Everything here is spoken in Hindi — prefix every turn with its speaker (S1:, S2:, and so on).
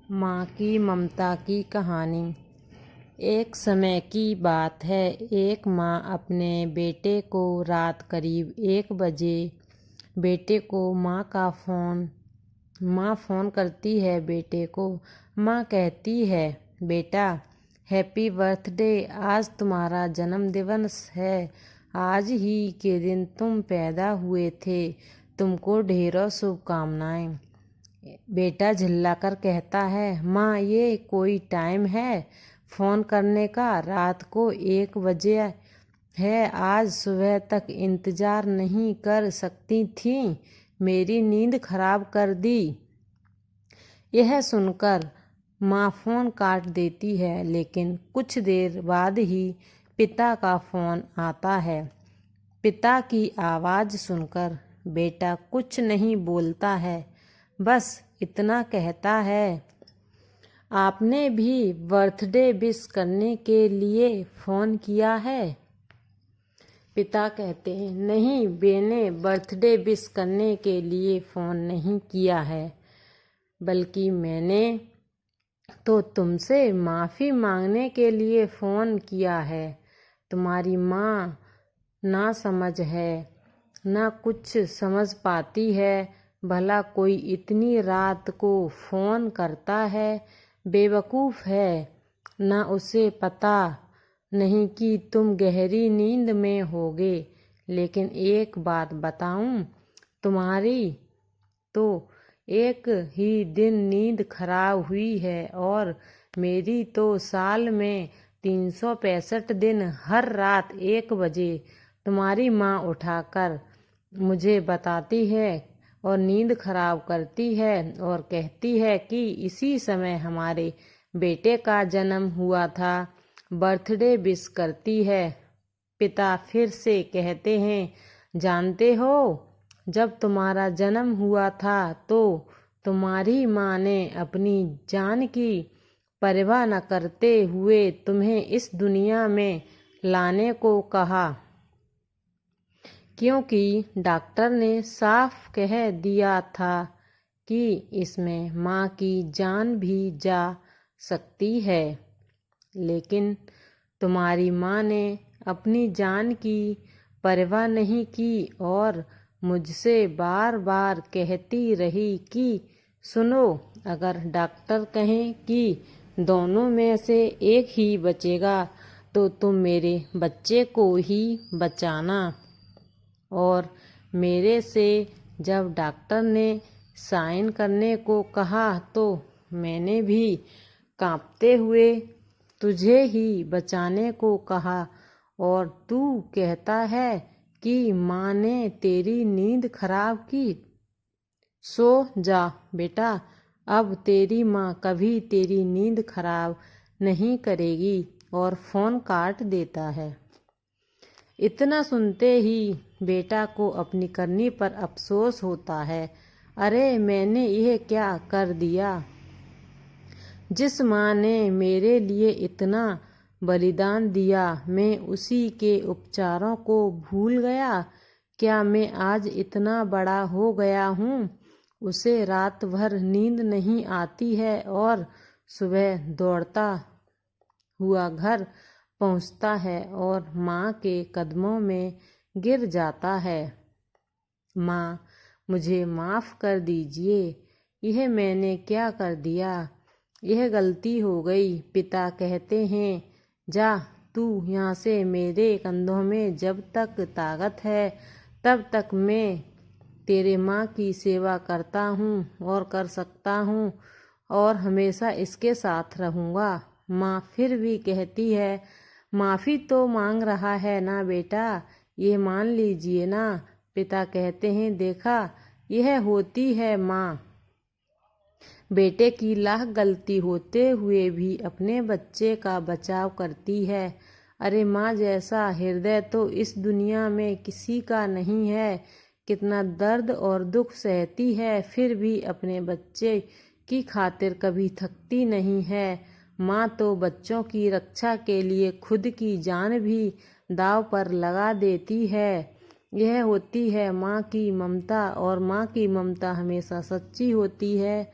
S1: माँ की ममता की कहानी। एक समय की बात है। एक माँ अपने बेटे को रात करीब 1 बजे बेटे को माँ फ़ोन करती है बेटे को। माँ कहती है, बेटा हैप्पी बर्थडे, आज तुम्हारा जन्मदिवस है। आज ही के दिन तुम पैदा हुए थे। तुमको ढेरों शुभकामनाएं। बेटा झिल्लाकर कहता है, माँ ये कोई टाइम है फ़ोन करने का? रात को 1 बजे है। आज सुबह तक इंतज़ार नहीं कर सकती थी? मेरी नींद खराब कर दी। यह सुनकर माँ फ़ोन काट देती है, लेकिन कुछ देर बाद ही पिता का फ़ोन आता है। पिता की आवाज़ सुनकर बेटा कुछ नहीं बोलता है, बस इतना कहता है, आपने भी बर्थडे विश करने के लिए फ़ोन किया है? पिता कहते हैं, नहीं, मैंने बर्थडे विश करने के लिए फ़ोन नहीं किया है, बल्कि मैंने तो तुमसे माफ़ी मांगने के लिए फ़ोन किया है। तुम्हारी माँ ना समझ है, ना कुछ समझ पाती है। भला कोई इतनी रात को फ़ोन करता है? बेवकूफ़ है। ना उसे पता नहीं कि तुम गहरी नींद में होगे। लेकिन एक बात बताऊं, तुम्हारी तो एक ही दिन नींद खराब हुई है और मेरी तो साल में 365 दिन हर रात 1 बजे तुम्हारी माँ उठाकर मुझे बताती है और नींद खराब करती है और कहती है कि इसी समय हमारे बेटे का जन्म हुआ था। बर्थडे विश करती है। पिता फिर से कहते हैं, जानते हो, जब तुम्हारा जन्म हुआ था तो तुम्हारी माँ ने अपनी जान की परवाह न करते हुए तुम्हें इस दुनिया में लाने को कहा, क्योंकि डॉक्टर ने साफ कह दिया था कि इसमें माँ की जान भी जा सकती है। लेकिन तुम्हारी माँ ने अपनी जान की परवाह नहीं की और मुझसे बार बार कहती रही कि सुनो, अगर डॉक्टर कहें कि दोनों में से एक ही बचेगा तो तुम मेरे बच्चे को ही बचाना। और मेरे से जब डॉक्टर ने साइन करने को कहा तो मैंने भी कांपते हुए तुझे ही बचाने को कहा, और तू कहता है कि माँ ने तेरी नींद खराब की। सो जा बेटा, अब तेरी माँ कभी तेरी नींद खराब नहीं करेगी। और फ़ोन काट देता है। इतना सुनते ही बेटा को अपनी करनी पर अफसोस होता है। अरे मैंने यह क्या कर दिया? जिस माँ ने मेरे लिए इतना बलिदान दिया, मैं उसी के उपचारों को भूल गया। क्या मैं आज इतना बड़ा हो गया हूँ? उसे रात भर नींद नहीं आती है और सुबह दौड़ता हुआ घर पहुँचता है और माँ के कदमों में गिर जाता है। माँ, मुझे माफ़ कर दीजिए। यह मैंने क्या कर दिया? यह गलती हो गई। पिता कहते हैं, जा तू यहाँ से। मेरे कंधों में जब तक ताकत है तब तक मैं तेरे माँ की सेवा करता हूँ और कर सकता हूँ और हमेशा इसके साथ रहूँगा। माँ फिर भी कहती है, माफ़ी तो मांग रहा है ना बेटा, ये मान लीजिए ना। पिता कहते हैं, देखा, यह होती है माँ, बेटे की लाख गलती होते हुए भी अपने बच्चे का बचाव करती है। अरे माँ जैसा हृदय तो इस दुनिया में किसी का नहीं है। कितना दर्द और दुख सहती है, फिर भी अपने बच्चे की खातिर कभी थकती नहीं है। माँ तो बच्चों की रक्षा के लिए खुद की जान भी दांव पर लगा देती है। यह होती है माँ की ममता, और माँ की ममता हमेशा सच्ची होती है।